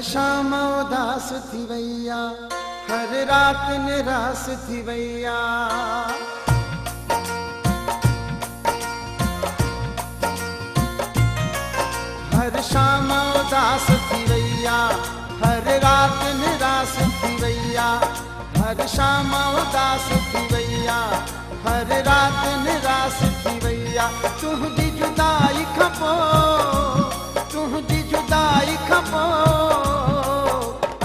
शाम उदास थी वैया, हर रात निराश थी वैया। हर शाम उदास थी वैया, हर रात निराश थी वैया। हर शाम उदास थी वैया, हर रात निराश थी वैया। तुझी जुदाई खपो, तुझी जुदाई खपो,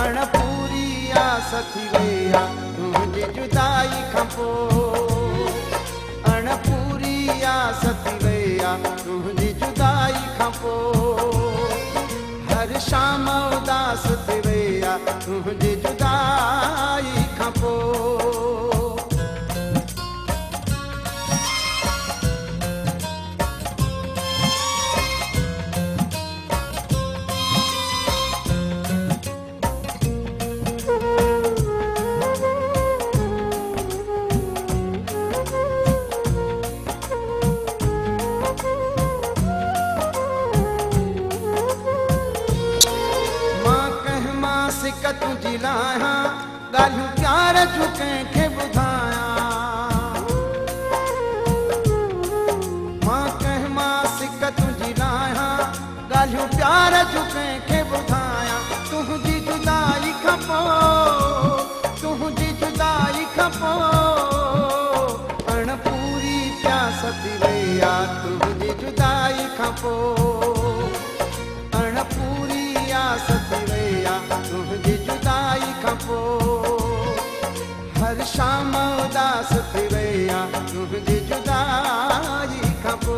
अण पूरी आस थी वैया। तुझी जुदाई खपो, अण पूरी आस थी वैया। तुझी जुदाई खपो, हर शाम उदास थी वैया। तुझी जुदाई खपो। तुझी लाया ॻाल्हियूं प्यार जूं कंहिंखे ॿुधायां। मां कंहिं मां सिक तुझी लाया ॻाल्हियूं प्यार जूं कंहिंखे ॿुधायां। तुंहिंजी जुदाई खपो, तुंहिंजी जुदाई खपो, अण पूरी प्यास थी वैया। तुंहिंजी जुदाई खपो, अण पूरी आस थी वैया। तुंहिंजी जुदाई खपो, हर शाम उदास थी वैया। तुंहिंजी जुदाई खपो।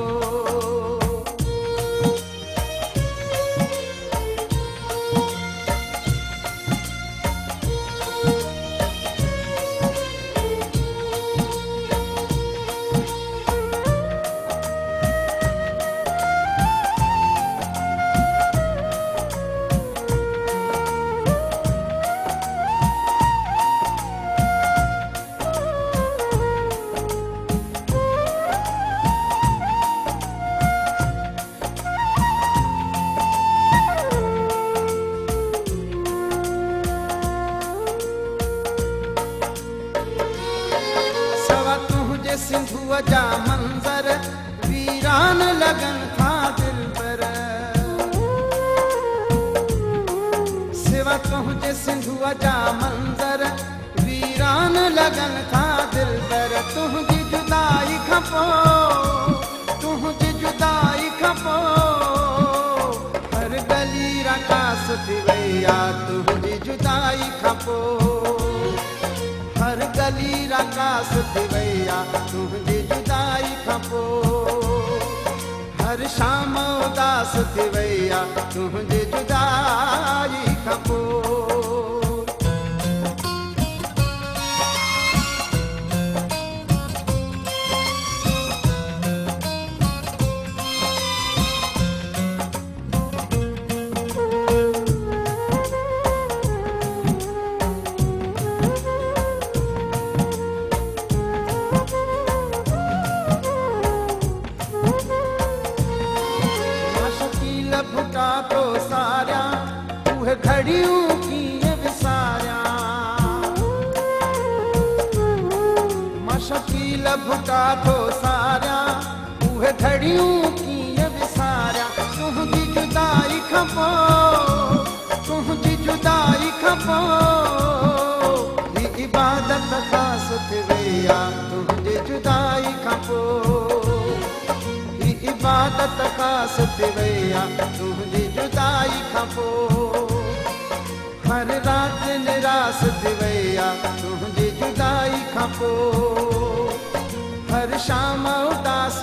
सिंधुअ जा मंज़र वीरान लगन था दिल पर। सिवा तुझे सिंधुअ जा मंज़र वीरान लगन था दिल पर। तुझी जुदाई खपो, तुझी जुदाई खपो, हर गली रकास थी वैया। तुझी जुदाई खपो, हर गली रकास थी वैया। तुझी जुदाई खपो, हर शाम उदास थी वैया। तुझी जुदाई खपो। भुटा तो सारिया उहे घड़ियूं कीअं विसारिया। मां शकील भुटा तो सारिया उहे घड़ियूं कीअं विसारिया। तुंहिंजी जुदाई खपो, तुंहिंजी जुदाई खपो, ही इबादत ख़ासि थी वैया। तुंहिंजी जुदाई खपो, इबादत ख़ासि थी वैया। तुंहिंजी जुदाई खपो, हर रात निराश थी वैया। तुंहिंजी जुदाई खपो, हर शाम उदास